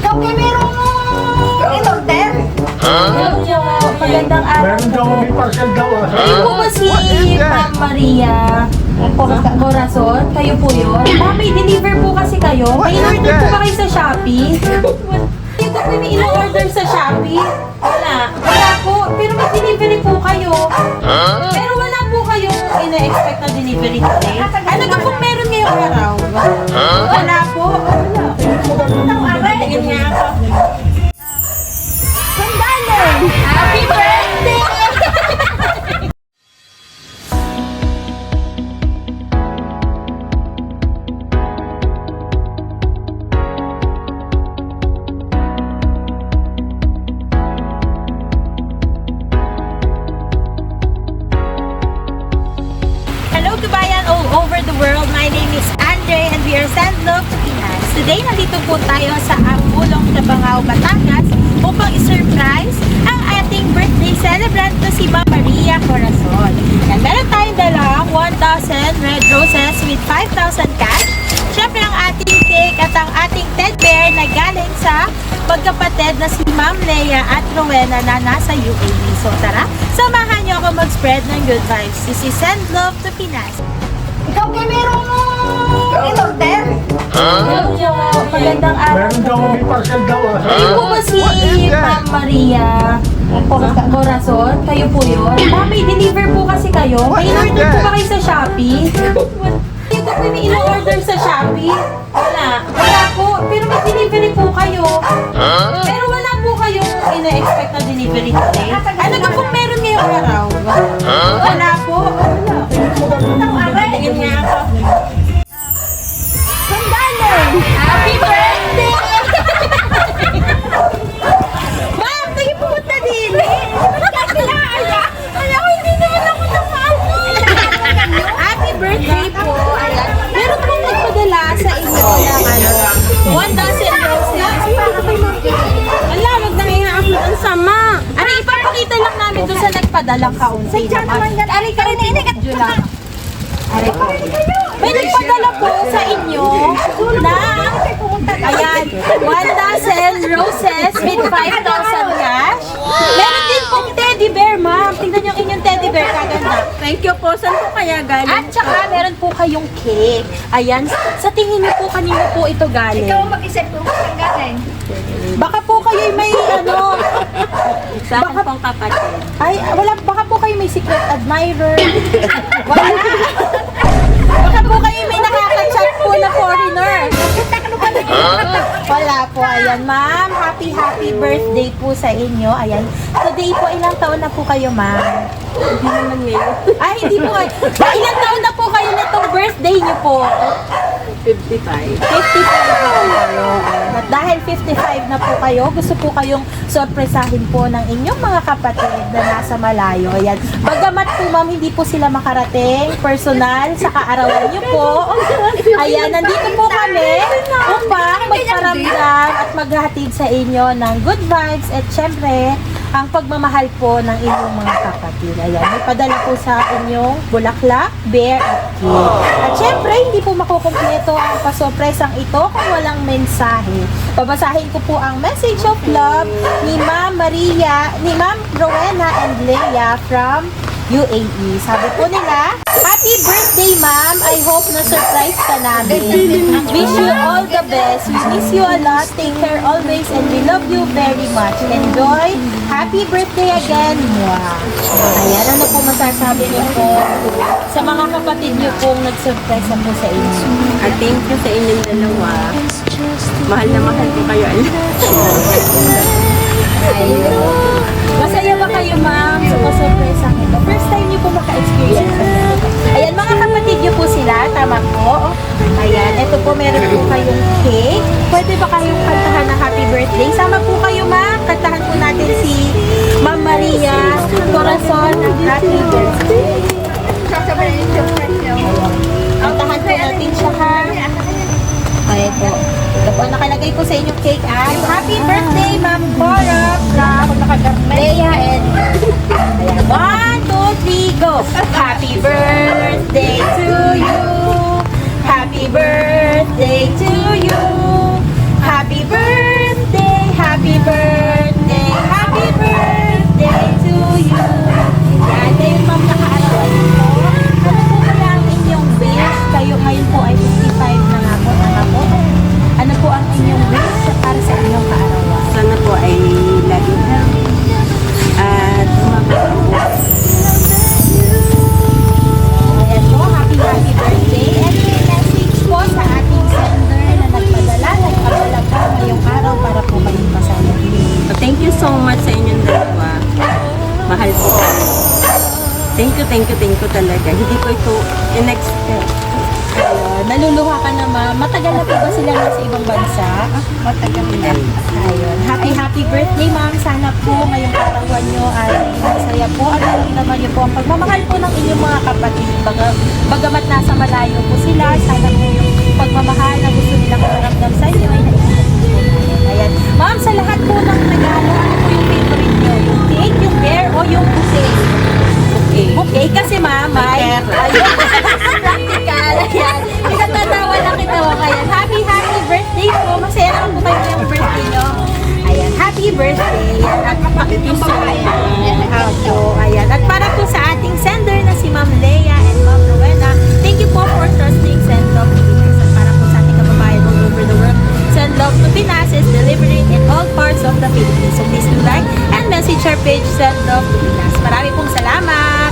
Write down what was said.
Ikaw kay merong in-order? Magandang araw. Meron daw may parcel daw. Kayo po ba si Ma'am Maria Corazon? Kayo po yun? May deliver po kasi kayo. May in-order po ba kayo sa Shopee? Kayo po may in-order sa Shopee? Wala. Wala po. Pero may delivery po kayo. Pero wala po kayong ina-expect na delivery today. Ano ka pong meron ngayong araw? Wala po. Wala. Tingin nga ako. Happy birthday! Hello kabayan all over the world. My name is Andre and we are Sandlog to Pinas. Today, nandito po tayo sa Ambulong, Tabangao, Batangas upang i-surprise ang ating birthday celebrant na si Ma'am Maria Corazon. And meron tayong dalang 1,000 red roses with 5,000 cash. Siyempre ang ating cake at ang ating teddy bear na galing sa magkapatid na si Ma'am Leia at Rowena na nasa UAE. So tara, samahan niyo ako mag-spread ng good vibes. This is Send Love to Pinas. Ikaw kay merong in-order? Magandang araw. Meron daw may parcel daw. Kayo po ba si Ma'am Maria Corazon? Kayo po yun? May deliver po kasi kayo. May in-order po ba kayo sa Shopee? Kayo po may in-order sa Shopee? Wala. Wala po. Pero may delivery po kayo. Pero wala po kayong ina-expect na delivery today. Ano ka pong meron ngayong araw? Wala po. Wala. Tingin nga ako. Happy birthday! Ma'am, tayo pumunta din. Kaya ko hindi naman ako nakaupo. Happy birthday po. Ayan. Meron pong nagpadala sa inyo ng 1,000 roses. Wala, wag na i-upload. Ang sama. Ano, ipapakita lang namin doon sa nagpadalang kaunti naman. Ari ka rin, inikat lang. Ari po. May nagpadala po sa inyo na ayan, 1,000 roses with 5,000 cash. Meron din pong teddy bear, ma'am. Tingnan niyo ang inyong teddy bear, kaganda. Thank you po. Saan po kaya galing? At saka meron po kayong cake. Ayan, sa tingin niyo po kanino po ito galing? Ikaw mag-isip kung saan galing. Baka po kayo may ano, Sa akin pong kapatid. ay wala, baka po kayo may secret admirer. Wala. Baka po kayo may nakaka-chat po na foreigner. Wala po. Ayan, ma'am. Happy birthday po sa inyo. Ayan. Today po, ilang taon na po kayo, ma'am? Hindi naman ngayon. Ay, hindi po kayo. Ilang taon na po kayo na itong birthday niyo po? 55. 55 na po kayo. At dahil 55 na po kayo, gusto po kayong sorpresahin po ng inyong mga kapatid na nasa malayo. Ayan. Bagamat po, ma'am, hindi po sila makarating personal sa kaarawan niyo po. Ayan, nandito po kami upang magparamdam at maghatid sa inyo ng good vibes at syempre, ang pagmamahal po ng inyong mga kapatid. Ayan, may padala po sa inyong bulaklak, bear at cake. At syempre, hindi po makukumpleto ang pasorpresang ito kung walang mensahe. Babasahin ko po ang message of love ni Ma'am Maria, ni Ma'am Rowena and Leia from UAE. Sabi po nila, happy birthday, ma'am. I hope na surprise ka namin. Wish you all the best. We miss you a lot. Take care always and we love you very much. Enjoy. Happy birthday again. Mwah. Ayan, ano po masasabi niyo po sa mga kapatid niyo pong nag-surprise po sa inyo? Thank you sa inyong dalawa. Mahal na mahal ko kayo. Ayun. Masaya ba kayo, ma'am, sa pa-surprise ang ito? First time niyo po maka-experience ng ito. Ayan, mga kapatid niyo po sila, tama po. Ayan, ito po, meron po kayong cake. Pwede ba kayong kantahan ng happy birthday? Sama po kayo, ma'am. Kantahan po natin si Ma'am Maria Corazon ng happy birthday. Sasabihin yung surprise niyo. Kantahan po natin siya, ha? Ayan po. Ito po, nakalagay po sa inyong cake ay happy birthday, Ma'am Cora from Leia and ayan, 1, 2, 3, go! Happy birthday to you! Happy birthday to you! Happy birthday! thank you talaga. Hindi ko ito in-expect. Ayun, naluluha ka na ma'am. Matagal na po ba sila nasa ibang bansa? Matagal na. Ayun. Happy birthday ma'am. Sana po ngayong katawan nyo ay masaya po. At alam naman nyo po ang pagmamahal po ng inyong mga kapatid. Bagamat nasa malayo po sila, sana po yung pagmamahal na gusto nilang maramdam sa inyo ay naiingat po po namin. Ayan. Ma'am, sa lahat po ng regalo, ano po yung favorite nyo? Yung cake, yung bear, o yung bouquet? Okay, kasi ma'am, ay... Ayun. Practical. Ayan. Pinatatawa lang kita mo kayo. Happy birthday po. Masaya naman po kayo yung birthday nyo. Ayan. Happy birthday. Ayan. At yung ayan. At para po sa ating sender na si Ma'am Leia and Ma'am Rowena, thank you po for trusting Send Love to Pinas. At para po sa ating kababayan all over the world, Send Love to Pinas is delivering in all parts of the Philippines. So please do like and message our page Send Love to Pinas. Marami pong salamat!